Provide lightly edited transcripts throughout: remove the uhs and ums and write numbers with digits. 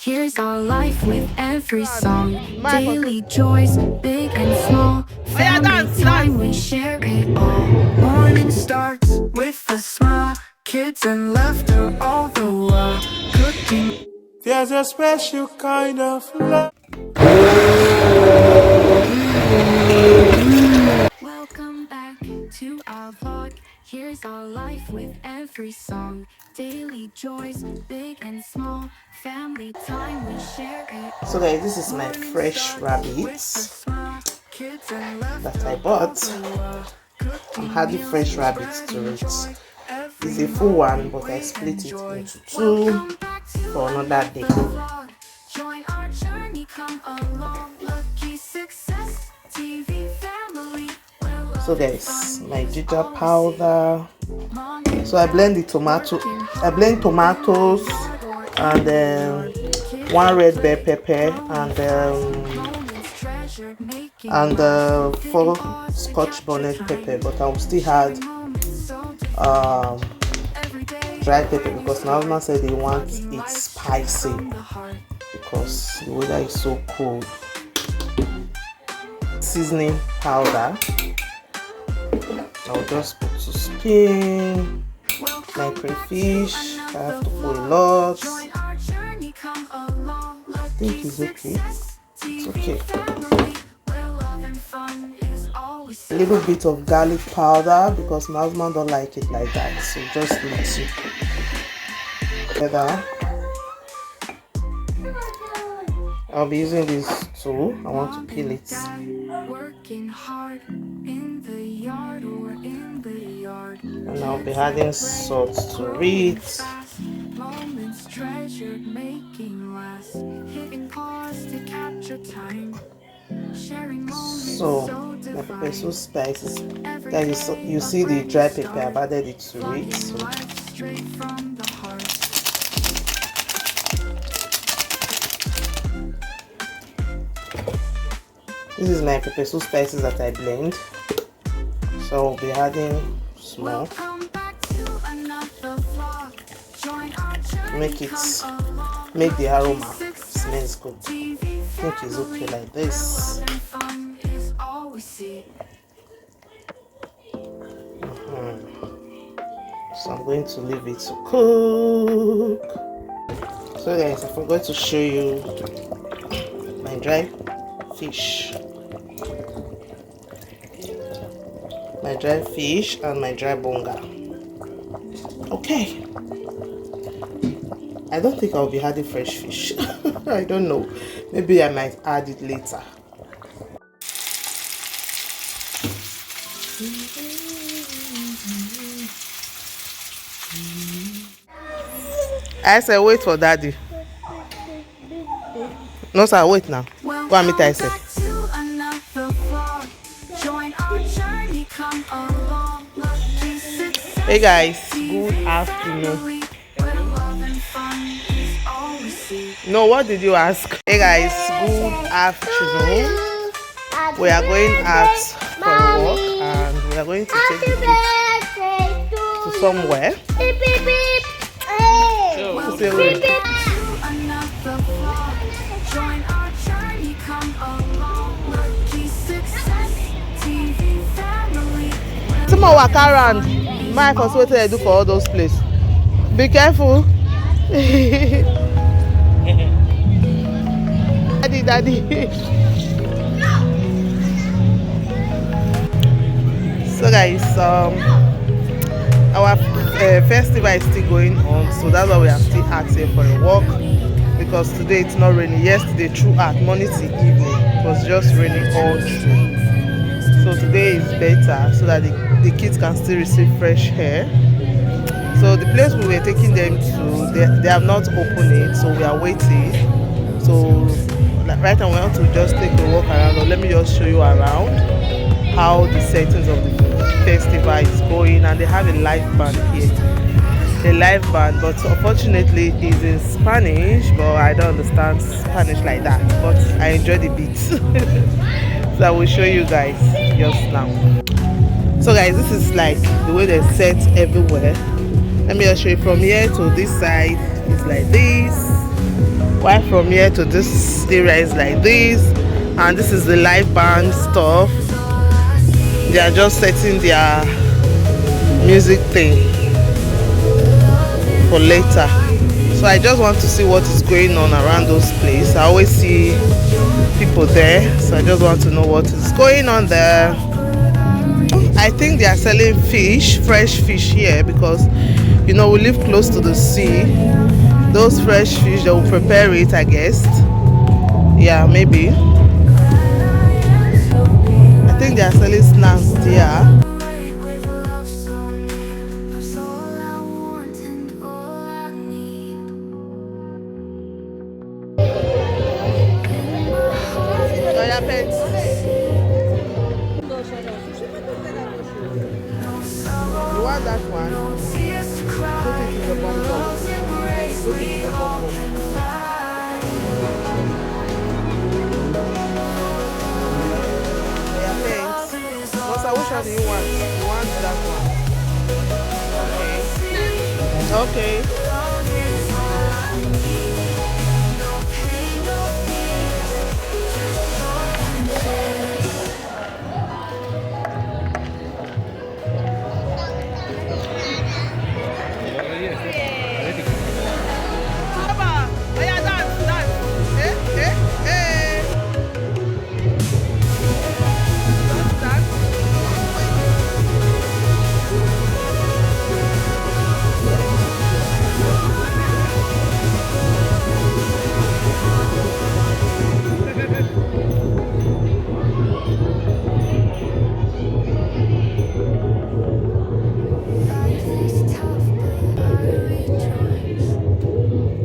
Here's our life with every song. Daily joys, big and small. Family time, we share it all. Morning starts with a smile. Kids and laughter all the while. Cooking. There's a special kind of love. Welcome back to our vlog. Here's our life with every song. Daily joys, big and small. Family time, we share it. So guys, this is my fresh rabbits that I bought. I'm adding fresh rabbits to it. It's a full one, but I split it into two for another day. Join our journey, come along. Lucky Success TV family. So guys, my ginger powder. So I blend tomatoes and one red bell pepper and 4 Scotch bonnet pepper, but I will still add dry pepper because my husband said he wants it spicy because the weather is so cold. Seasoning powder. I'll just put to spin my crayfish. I have to put a lot. I think it's okay. It's okay. A little bit of garlic powder because my husband don't like it like that, so just little together. I'll be using this tool. I want to peel it. And I'll be adding salt to it. So my pepper is so spicy. Then you see the dry pepper, I've added it to it. So. This is my pepper so spices that I blend. So I'll be adding small. Make the aroma smells good. I think it's okay like this. So I'm going to leave it to cook. So guys, I forgot to show you my dry fish. My dry fish and my dry bonga. Okay. I don't think I'll be adding fresh fish. I don't know. Maybe I might add it later. I said wait for daddy. No sir, wait now. Go and meet I said. Hey guys, good afternoon. No, what did you ask? Hey guys, good afternoon. We are going out for a walk and we are going to take the kids to somewhere. To say wait. Some more walk around. My first what I do for all those places. Be careful. Daddy. So guys, our festival is still going on, so that's why we are still asking for a walk because today it's not raining. Yesterday throughout morning to evening it was just raining all through. So today is better so that the kids can still receive fresh air. So the place we were taking them to, they have not opened it, so we are waiting. So right now we want to just take a walk around, or let me just show you around how the settings of the festival is going. And they have a live band here, a live band, but unfortunately it's in Spanish, but I don't understand Spanish like that, but I enjoy the beats. So I will show you guys just now. So guys, this is like the way they set everywhere. Let me just show you from here to this side. It's like this. Why from here to this area is like this, and this is the live band stuff. They are just setting their music thing for later. So I just want to see what is going on around those places. I always see people there, so I just want to know what is going on there. I think they are selling fish, fresh fish here, because you know we live close to the sea. Those fresh fish, they will prepare it, I guess. Yeah, maybe. I think they are selling snacks there. You want that one? Put it in the bum bum. Put it in the bum bum. Yeah, thanks. Rosa, which one do you want? You want that one? Okay. Okay.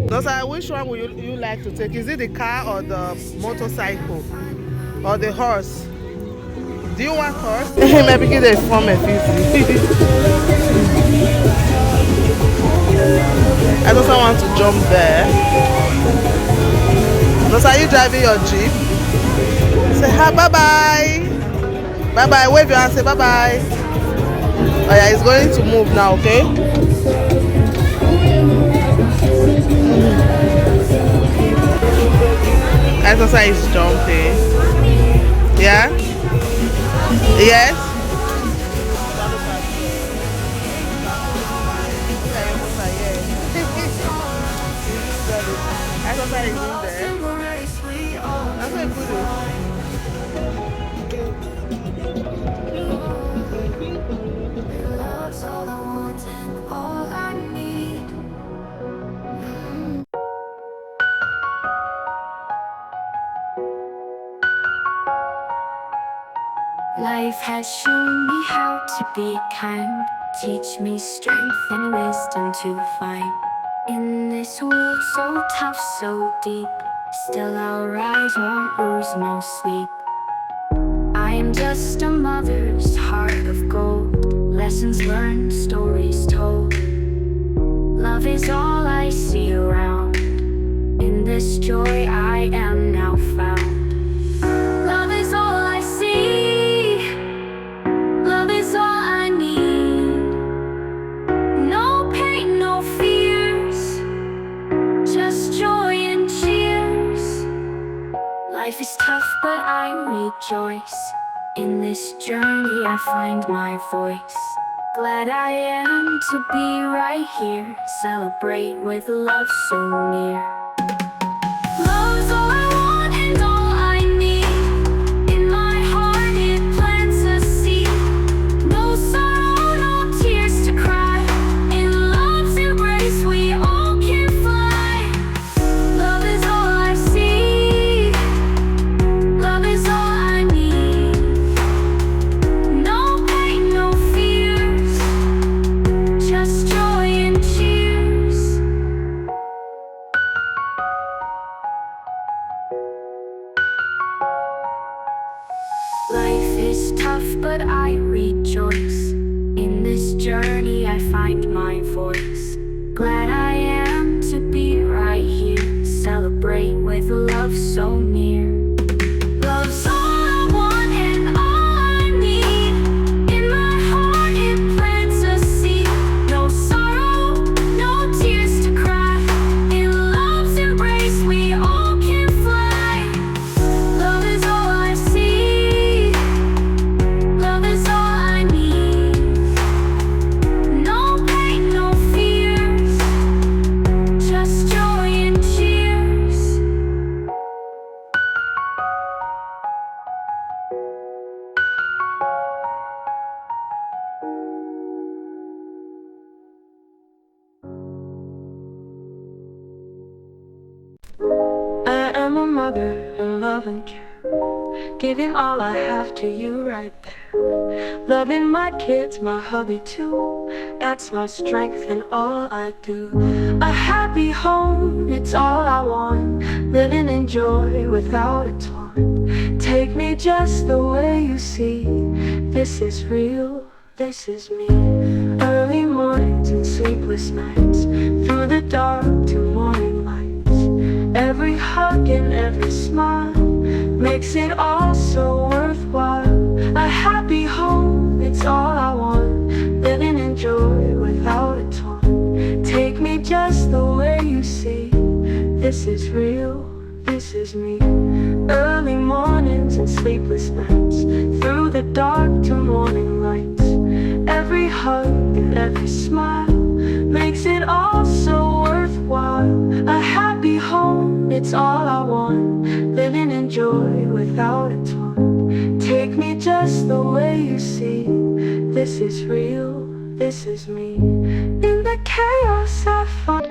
Nosa, which one would you like to take? Is it the car or the motorcycle or the horse? Do you want horse? Maybe get a form of I just want to jump there. Nosa, are you driving your jeep? Say hi, bye bye. Bye bye. Wave your hand. Say bye bye. Oh yeah, it's going to move now. Okay. Exercise is jumping. Yeah? Yes? Exercise is in there. That's what good Love's all I want and all I need. Life has shown me how to be kind, teach me strength and wisdom to find. In this world so tough, so deep, still I'll rise, won't lose no sleep. I am just a mother's heart of gold, lessons learned, stories told. Love is all I see around, in this joy I am now found. Love is all I see, love is all I need. No pain, no fears, just joy and cheers. Life is tough but I rejoice, in this journey I find my voice. Glad I am to be right here, celebrate with love so near. Love's all I want and all I need, in my heart it plants a seed. No sorrow, no tears to cry, in love's embrace we all can fly. Love is all I see, love is all I need. No pain, no fears, just joy and cheers. Life is tough but I rejoice, in this journey I find my voice. Glad I am to be right here, celebrate with love so near. Love's all I want and all I need, in my heart it plants a seed. No sorrow, no tears to cry, in love's embrace we mother and love and care, giving all I have to you right there. Loving my kids, my hubby too, that's my strength and all I do. A happy home, it's all I want, living in joy without a taunt. Take me just the way you see, this is real, this is me. Early mornings and sleepless nights, through the dark to morning lights. Every hug and every smile makes it all so worthwhile. A happy home, it's all I want, living in joy without a taunt. Take me just the way you see, this is real, this is me. Early mornings and sleepless nights, through the dark to morning lights. Every hug and every smile makes it all so worthwhile. A happy home, it's all I want, living in joy without a taunt. Take me just the way you see, this is real, this is me. In the chaos I find